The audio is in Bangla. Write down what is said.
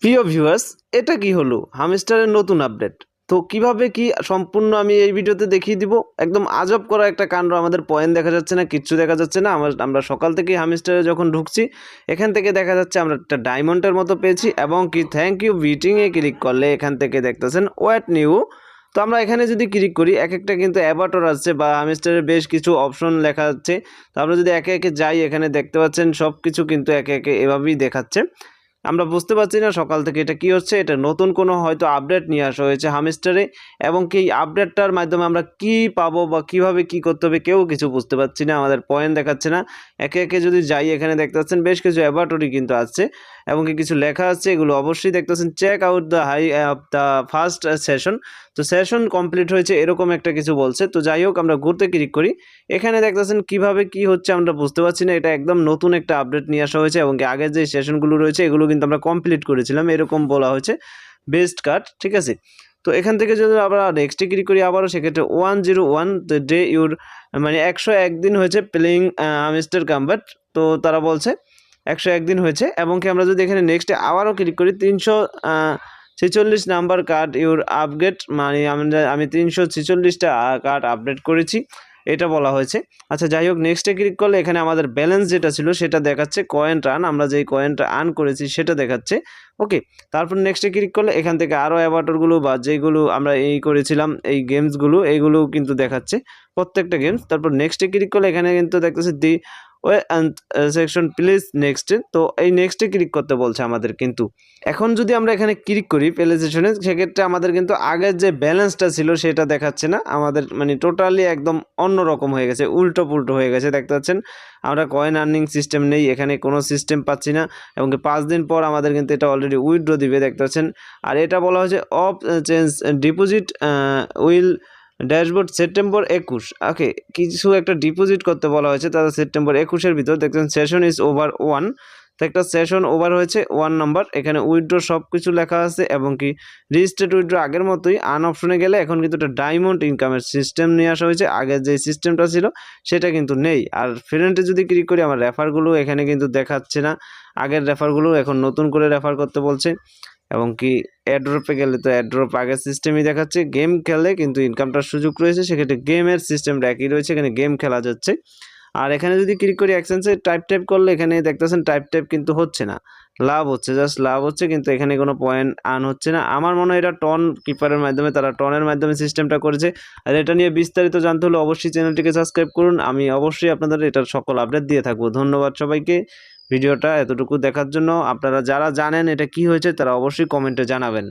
প্রিয় ভিউয়ার্স, এটা কি হলো? হামস্টারের নতুন আপডেট। তো কিভাবে কি সম্পূর্ণ আমি এই ভিডিওতে দেখিয়ে দিব। একদম আজব করা একটা কাণ্ড, আমাদের পয়েন্ট দেখা যাচ্ছে না, কিচ্ছু দেখা যাচ্ছে না। আমরা সকাল থেকেই হামস্টারে যখন ঢুকছি, এখান থেকে দেখা যাচ্ছে আমরা একটা ডায়মন্ডের মতো পেয়েছি এবং কি থ্যাংক ইউ বিটিংয়ে ক্লিক করলে এখান থেকে দেখতেছেন ওয়েট নিউ। তো আমরা এখানে যদি ক্লিক করি, এক একটা কিন্তু অ্যাভাটার আসছে বা হামস্টারের বেশ কিছু অপশন লেখা যাচ্ছে। তো আমরা যদি একে একে যাই, এখানে দেখতে পাচ্ছেন সব কিছু কিন্তু একে একে এভাবেই দেখাচ্ছে। আমরা বুঝতে পারছি না সকাল থেকে এটা কি হচ্ছে। এটা নতুন কোনো হয়তো আপডেট নিয়ে আসা হয়েছে হামস্টারে, এবং কি এই আপডেটটার মাধ্যমে আমরা কি পাবো বা কিভাবে কি করতে হবে কেউ কিছু বুঝতে পারছি না। আমাদের পয়েন্ট দেখাচ্ছে না। একে একে যদি যাই, এখানে দেখতে পাচ্ছেন বেশ কিছু অ্যাভাটরি কিন্তু আছে এবং কি কিছু লেখা আছে। এগুলো অবশ্যই দেখতেছেন check out the high the first session. তো সেশন কমপ্লিট হয়েছে এরকম একটা কিছু বলছে। তো যাই হোক, আমরা ঘুরতে ক্লিক করি। এখানে দেখতেছেন কিভাবে কি হচ্ছে আমরা বুঝতে পারছি না। এটা একদম নতুন একটা আপডেট নিয়ে আসা হয়েছে এবং কি আগের যে সেশনগুলো রয়েছে এগুলো কিন্তু আমরা কমপ্লিট করেছিলাম, এরকম বলা হয়েছে বেস্ট কাট, ঠিক আছে। তো এখান থেকে যদি আমরা নেক্সটে ক্লিক করি আবারও, সেক্ষেত্রে 101 দ্য ডে ইউর, মানে 101 দিন হয়েছে প্লেইং মিস্টার কাম্বাট। তো তারা বলছে 101 দিন হয়েছে এবং কি আমরা যদি এখানে নেক্সটে আবারও ক্লিক করি 346 নাম্বার কার্ড ইউর আপগ্রেড, মানে আমি 346টা কার্ড আপডেট করেছি, এটা বলা হয়েছে। আচ্ছা যাই হোক, নেক্সটে ক্লিক করলে এখানে আমাদের ব্যালেন্স যেটা ছিল সেটা দেখাচ্ছে, কয়েন রান, আমরা যেই কয়েনটা আর্ন করেছি সেটা দেখাচ্ছে। ওকে, তারপর নেক্সটে ক্লিক করলে এখান থেকে আরও অ্যাভাটারগুলো বা যেইগুলো আমরা করেছিলাম এই গেমসগুলো, এইগুলোও কিন্তু দেখাচ্ছে প্রত্যেকটা গেমস। তারপর নেক্সটে ক্লিক করলে এখানে কিন্তু দেখতেছি the way and section please নেক্সটে। তো এই নেক্সটে ক্লিক করতে বলছে আমাদের। কিন্তু এখন যদি আমরা এখানে ক্লিক করি প্লে স্টেশনে, সেক্ষেত্রে আমাদের কিন্তু আগের যে ব্যালেন্সটা ছিল সেটা দেখাচ্ছে না আমাদের, মানে টোটালি একদম অন্যরকম হয়ে গেছে, উল্টো পুল্টো হয়ে গেছে। দেখতে পাচ্ছেন আমরা কয়েন আর্নিং সিস্টেম নেই, এখানে কোনো সিস্টেম পাচ্ছি না এবং 5 দিন পর আমাদের কিন্তু এটা অলরেডি উইথড্র দিবে, দেখতে পাচ্ছেন। আর এটা বলা হয়েছে of change deposit will dashboard September 21। ওকে, কিছু একটা ডিপোজিট করতে বলা হয়েছে তাদের সেপ্টেম্বর 21-এর ভিতর। দেখছেন সেশন ইজ ওভার 1, তো একটা সেশন ওভার হয়েছে 1 নাম্বার। এখানে উইথড্র সব কিছু লেখা আছে এবং কি রেজিস্টার্ড উইথড্র আগের মতোই। আন অপশনে গেলে এখন কিন্তু একটা ডায়মন্ড ইনকামের সিস্টেম নিয়ে আসা হয়েছে, আগের যে সিস্টেমটা ছিল সেটা কিন্তু নেই। আর ফ্রেন্ডে যদি ক্লিক করি, আমার রেফারগুলো এখানে কিন্তু দেখাচ্ছে না, আগের রেফারগুলো এখন নতুন করে রেফার করতে বলছে। এবং কি অ্যাড্রপে গেলে তো অ্যাড্রপ আগের সিস্টেমই দেখাচ্ছে। গেম খেলে কিন্তু ইনকামটার সুযোগ রয়েছে, সেক্ষেত্রে গেমের সিস্টেমটা একই রয়েছে, এখানে গেম খেলা যাচ্ছে। আর এখানে যদি ক্লিক করি এক্সচেঞ্জে টাইপ করলে এখানে দেখতেছেন টাইপ কিন্তু হচ্ছে না, লাভ হচ্ছে, জাস্ট লাভ হচ্ছে, কিন্তু এখানে কোনো পয়েন্ট আর্ন হচ্ছে না। আমার মনে হয় এটা টন কিপারের মাধ্যমে, তারা টনের মাধ্যমে সিস্টেমটা করেছে। আর এটা নিয়ে বিস্তারিত জানতে হলে অবশ্যই চ্যানেলটিকে সাবস্ক্রাইব করুন। আমি অবশ্যই আপনাদের এটার সকল আপডেট দিয়ে থাকবো। ধন্যবাদ সবাইকে ভিডিওটা এতটুকু দেখার জন্য। আপনারা যারা জানেন এটা কি হয়েছে তারা অবশ্যই কমেন্টে জানাবেন।